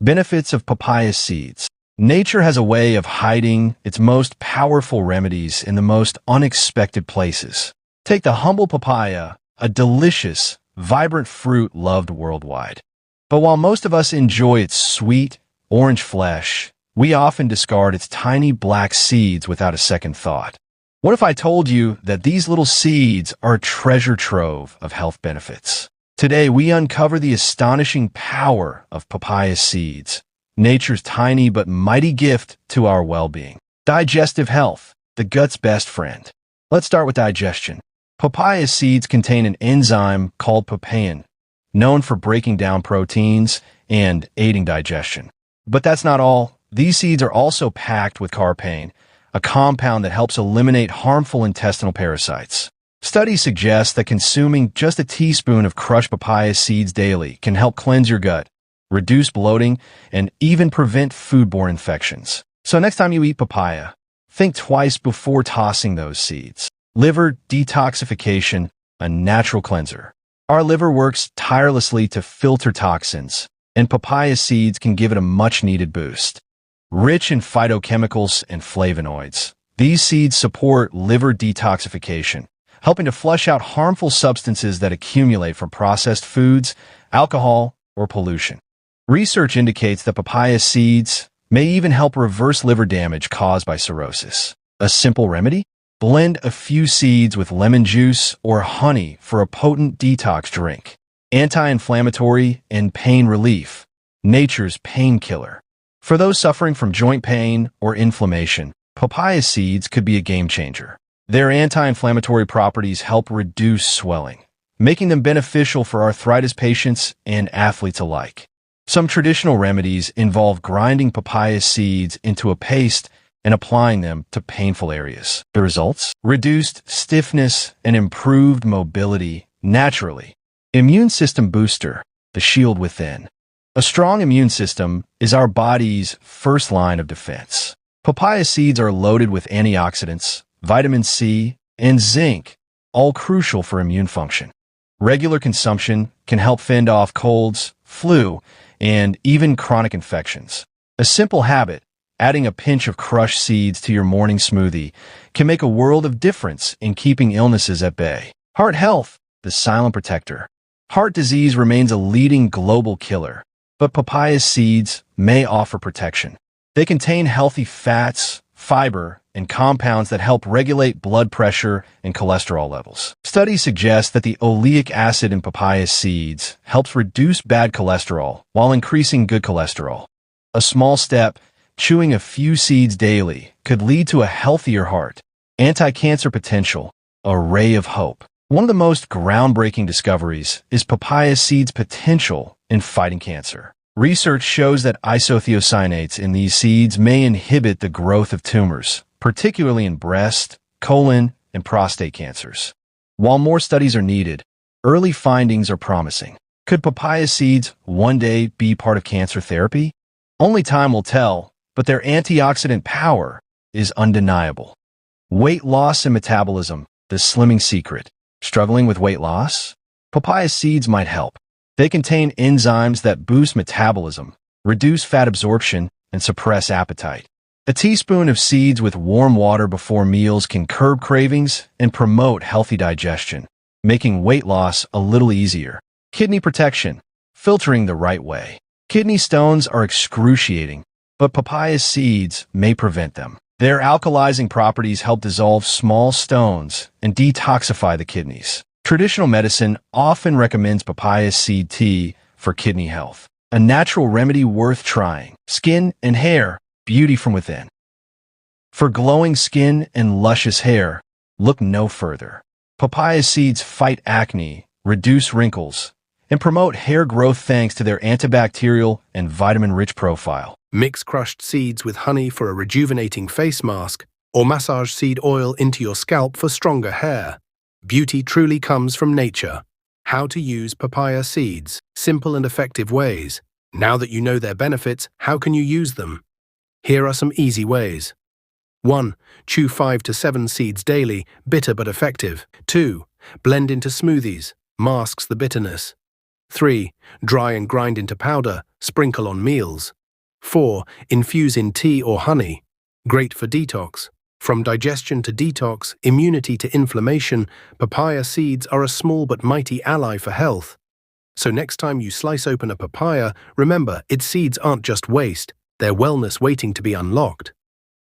Benefits of papaya seeds. Nature has a way of hiding its most powerful remedies in the most unexpected places. Take the humble papaya, a delicious, vibrant fruit loved worldwide. But while most of us enjoy its sweet, orange flesh, we often discard its tiny black seeds without a second thought. What if I told you that these little seeds are a treasure trove of health benefits? Today, we uncover the astonishing power of papaya seeds, nature's tiny but mighty gift to our well-being. Digestive health, the gut's best friend. Let's start with digestion. Papaya seeds contain an enzyme called papain, known for breaking down proteins and aiding digestion. But that's not all. These seeds are also packed with carpain, a compound that helps eliminate harmful intestinal parasites. Studies suggest that consuming just a teaspoon of crushed papaya seeds daily can help cleanse your gut, reduce bloating, and even prevent foodborne infections. So next time you eat papaya, think twice before tossing those seeds. Liver detoxification, a natural cleanser. Our liver works tirelessly to filter toxins, and papaya seeds can give it a much-needed boost. Rich in phytochemicals and flavonoids, these seeds support liver detoxification, helping to flush out harmful substances that accumulate from processed foods, alcohol, or pollution. Research indicates that papaya seeds may even help reverse liver damage caused by cirrhosis. A simple remedy? Blend a few seeds with lemon juice or honey for a potent detox drink. Anti-inflammatory and pain relief, nature's painkiller. For those suffering from joint pain or inflammation, papaya seeds could be a game changer. Their anti-inflammatory properties help reduce swelling, making them beneficial for arthritis patients and athletes alike. Some traditional remedies involve grinding papaya seeds into a paste and applying them to painful areas. The results? Reduced stiffness and improved mobility naturally. Immune system booster, the shield within. A strong immune system is our body's first line of defense. Papaya seeds are loaded with antioxidants, vitamin C, and zinc, all crucial for immune function. Regular consumption can help fend off colds, flu, and even chronic infections. A simple habit, adding a pinch of crushed seeds to your morning smoothie, can make a world of difference in keeping illnesses at bay. Heart health, the silent protector. Heart disease remains a leading global killer, but papaya seeds may offer protection. They contain healthy fats, fiber, and compounds that help regulate blood pressure and cholesterol levels. Studies suggest that the oleic acid in papaya seeds helps reduce bad cholesterol while increasing good cholesterol. A small step, chewing a few seeds daily, could lead to a healthier heart. Anti-cancer potential, a ray of hope. One of the most groundbreaking discoveries is papaya seeds' potential in fighting cancer. Research shows that isothiocyanates in these seeds may inhibit the growth of tumors, particularly in breast, colon, and prostate cancers. While more studies are needed, early findings are promising. Could papaya seeds one day be part of cancer therapy? Only time will tell, but their antioxidant power is undeniable. Weight loss and metabolism, the slimming secret. Struggling with weight loss? Papaya seeds might help. They contain enzymes that boost metabolism, reduce fat absorption, and suppress appetite. A teaspoon of seeds with warm water before meals can curb cravings and promote healthy digestion, making weight loss a little easier. Kidney protection, filtering the right way. Kidney stones are excruciating, but papaya seeds may prevent them. Their alkalizing properties help dissolve small stones and detoxify the kidneys. Traditional medicine often recommends papaya seed tea for kidney health, a natural remedy worth trying. Skin and hair, beauty from within. For glowing skin and luscious hair, look no further. Papaya seeds fight acne, reduce wrinkles, and promote hair growth thanks to their antibacterial and vitamin-rich profile. Mix crushed seeds with honey for a rejuvenating face mask, or massage seed oil into your scalp for stronger hair. Beauty truly comes from nature. How to use papaya seeds. Simple and effective ways. Now that you know their benefits, how can you use them? Here are some easy ways. 1. Chew 5 to 7 seeds daily, bitter but effective. 2. Blend into smoothies. Masks the bitterness. 3. Dry and grind into powder, sprinkle on meals. 4. Infuse in tea or honey. Great for detox. From digestion to detox, immunity to inflammation, papaya seeds are a small but mighty ally for health. So next time you slice open a papaya, remember, its seeds aren't just waste, they're wellness waiting to be unlocked.